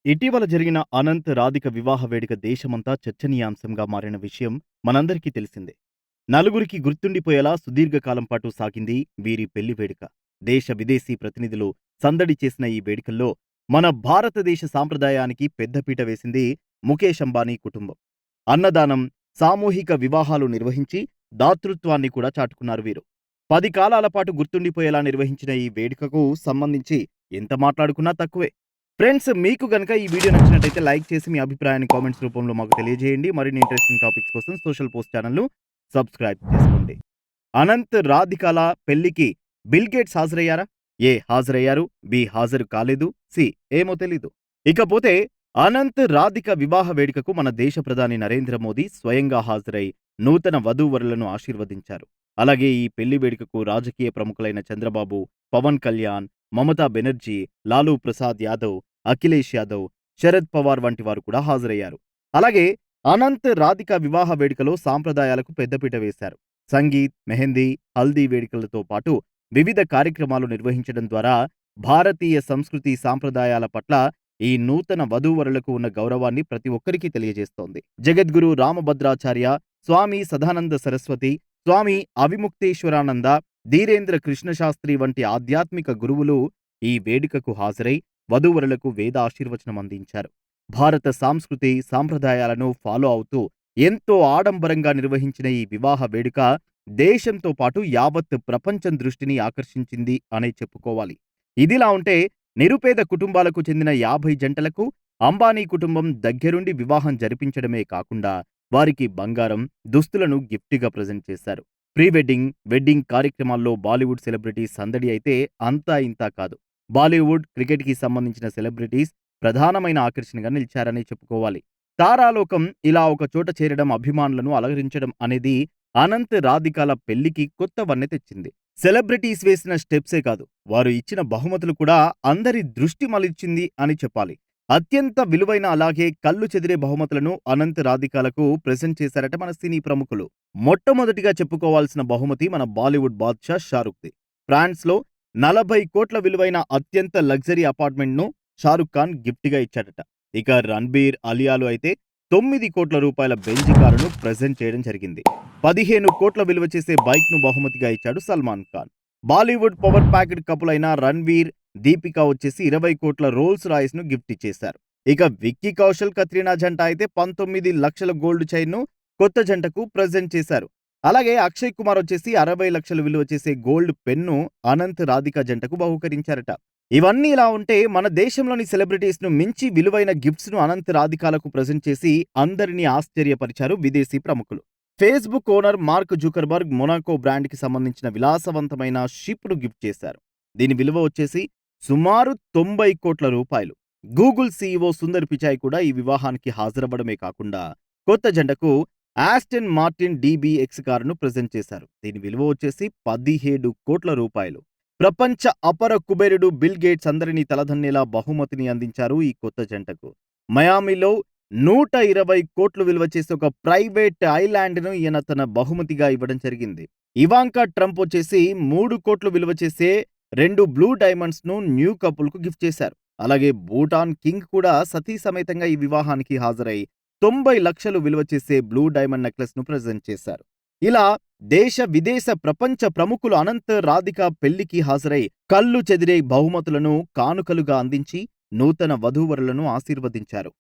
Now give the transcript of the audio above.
ఇటీవల జరిగిన అనంత్ రాధిక వివాహ వేడుక దేశమంతా చర్చనీయాంశంగా మారిన విషయం మనందరికీ తెలిసిందే. నలుగురికి గుర్తుండిపోయేలా సుదీర్ఘకాలం పాటు సాగింది వీరి పెళ్లి వేడుక. దేశ విదేశీ ప్రతినిధులు సందడి చేసిన ఈ వేడుకల్లో మన భారతదేశ సాంప్రదాయానికి పెద్దపీట వేసింది ముఖేష్ అంబానీ కుటుంబం. అన్నదానం, సామూహిక వివాహాలు నిర్వహించి దాతృత్వాన్ని కూడా చాటుకున్నారు వీరు. 10 కాలాల పాటు గుర్తుండిపోయేలా నిర్వహించిన ఈ వేడుకకు సంబంధించి ఎంత మాట్లాడుకున్నా తక్కువే. ఫ్రెండ్స్, మీకు గనక ఈ వీడియో నచ్చినట్టయితే లైక్ చేసి మీ అభిప్రాయాన్ని కామెంట్స్ రూపంలో మాకు తెలియజేయండి. మరిన్ని ఇంట్రెస్టింగ్ టాపిక్స్ కోసం సోషల్ పోస్ట్ ఛానల్‌ను సబ్స్క్రైబ్ చేసుకోండి. అనంత్ రాధికల పెళ్లికి బిల్ గేట్స్ హాజరయ్యారా? ఏ హాజరయ్యారు, బి హాజరు కాలేదు, సి ఏమో తెలీదు. ఇకపోతే అనంత్ రాధిక వివాహ వేడుకకు మన దేశ ప్రధాని నరేంద్ర మోదీ స్వయంగా హాజరై నూతన వధూవరులను ఆశీర్వదించారు. అలాగే ఈ పెళ్లి వేడుకకు రాజకీయ ప్రముఖులైన చంద్రబాబు, పవన్ కళ్యాణ్, మమతా బెనర్జీ, లాలూ ప్రసాద్ యాదవ్, అఖిలేష్ యాదవ్, శరద్ పవార్ వంటి వారు కూడా హాజరయ్యారు. అలాగే అనంత్ రాధిక వివాహ వేడుకలో సాంప్రదాయాలకు పెద్దపీట వేశారు. సంగీత్, మెహందీ, హల్దీ వేడుకలతో పాటు వివిధ కార్యక్రమాలు నిర్వహించడం ద్వారా భారతీయ సంస్కృతి సాంప్రదాయాల పట్ల ఈ నూతన వధూవరులకు ఉన్న గౌరవాన్ని ప్రతి ఒక్కరికి తెలియజేస్తోంది. జగద్గురు రామభద్రాచార్య, స్వామి సదానంద సరస్వతి, స్వామి అవిముక్తేశ్వరానంద, ధీరేంద్ర కృష్ణశాస్త్రి వంటి ఆధ్యాత్మిక గురువులు ఈ వేడుకకు హాజరై వధూవరులకు వేద ఆశీర్వచనం అందించారు. భారత సాంస్కృతి సాంప్రదాయాలను ఫాలో అవుతూ ఎంతో ఆడంబరంగా నిర్వహించిన ఈ వివాహ వేడుక దేశంతో పాటు యావత్ ప్రపంచం దృష్టిని ఆకర్షించింది అనే చెప్పుకోవాలి. ఇదిలా ఉంటే నిరుపేద కుటుంబాలకు చెందిన 50 జంటలకు అంబానీ కుటుంబం దగ్గరుండి వివాహం జరిపించడమే కాకుండా వారికి బంగారం, దుస్తులను గిఫ్ట్‌గా ప్రజెంట్ చేశారు. ప్రీ వెడ్డింగ్, వెడ్డింగ్ కార్యక్రమాల్లో బాలీవుడ్ సెలబ్రిటీస్ సందడి అయితే అంతా ఇంతా కాదు. బాలీవుడ్, క్రికెట్‌కి సంబంధించిన సెలబ్రిటీస్ ప్రధానమైన ఆకర్షణగా నిలిచారని చెప్పుకోవాలి. తారాలోకం ఇలా ఒక చోట చేరడం, అభిమానులను అలరించడం అనేది అనంత్ రాధికల పెళ్లికి కొత్త వన్నె తెచ్చింది. సెలబ్రిటీస్ వేసిన స్టెప్సే కాదు, వారు ఇచ్చిన బహుమతులు కూడా అందరి దృష్టి మళ్లించింది అని చెప్పాలి. అత్యంత విలువైన, అలాగే కళ్ళు చెదిరే బహుమతులను అనంత్ రాధికలకు ప్రెజెంట్ చేశారట మన సినీ ప్రముఖులు. మొట్టమొదటిగా చెప్పుకోవాల్సిన బహుమతి మన బాలీవుడ్ బాద్షా షారుఖ్‌ది. ఫ్రాన్స్‌లో 40 కోట్ల విలువైన అత్యంత లగ్జరీ అపార్ట్మెంట్‌ను షారుఖ్ ఖాన్ గిఫ్ట్‌గా ఇచ్చాడట. ఇక రణ్బీర్, అలియాలు అయితే 9 కోట్ల రూపాయల బెంజ్ కారును ప్రెజెంట్ చేయడం జరిగింది. 15 కోట్ల విలువ చేసే బైక్‌ను బహుమతిగా ఇచ్చాడు Salman Khan. Bollywood power packed couple అయిన రణ్వీర్, దీపిక వచ్చేసి 20 కోట్ల రోల్స్ రాయ్స్‌ను గిఫ్ట్ ఇచ్చేశారు. ఇక విక్కీ కౌశల్, కత్రినా జంట అయితే 19 లక్షల గోల్డ్ చైన్‌ను కొత్త జంటకు ప్రెజెంట్ చేశారు. అలాగే అక్షయ్ కుమార్ వచ్చేసి 60 లక్షలు విలువ చేసే గోల్డ్ పెన్ను అనంత్ రాధిక జంటకు బహూకరించారట. ఇవన్నీ ఇలా ఉంటే మన దేశంలోని సెలబ్రిటీస్‌ను మించి విలువైన గిఫ్ట్స్‌ను అనంత్ రాధికలకు ప్రెజెంట్ చేసి అందరినీ ఆశ్చర్యపరిచారు విదేశీ ప్రముఖులు. Facebook owner Mark Zuckerberg Monaco బ్రాండ్‌కి సంబంధించిన విలాసవంతమైన షిప్‌ను గిఫ్ట్ చేశారు. దీని విలువ వచ్చేసి సుమారు 90 కోట్ల రూపాయలు. గూగుల్ సీఈఓ సుందర్ పిచాయ్ కూడా ఈ వివాహానికి హాజరవ్వడమే కాకుండా కొత్త జంటకు ఆస్టన్ మార్టిన్ డీబీఎక్స్ కారును ప్రెజెంట్ చేశారు. దీని విలువ వచ్చేసి 17 కోట్ల రూపాయలు. ప్రపంచ అపర కుబేరుడు బిల్ గేట్స్ అందరినీ తలదన్నేలా బహుమతిని అందించారు ఈ కొత్త జంటకు. మయామిలో 120 కోట్లు విలువ చేసే ఒక ప్రైవేట్ ఐలాండ్‌ను ఈయన తన బహుమతిగా ఇవ్వడం జరిగింది. ఇవాంకా ట్రంప్ వచ్చేసి 3 కోట్లు విలువ చేసే 2 బ్లూ డైమండ్స్‌ను న్యూ కపుల్‌కు గిఫ్ట్ చేశారు. అలాగే భూటాన్ కింగ్ కూడా సతీ సమేతంగా ఈ వివాహానికి హాజరై 90 లక్షలు విలువ చేసే బ్లూ డైమండ్ నెక్లెస్‌ను ప్రెజెంట్ చేశారు. ఇలా దేశ, విదేశ, ప్రపంచ ప్రముఖులు అనంత్ రాధిక పెళ్లికి హాజరై కళ్ళు చెదిరే బహుమతులను కానుకలుగా అందించి నూతన వధూవరులను ఆశీర్వదించారు.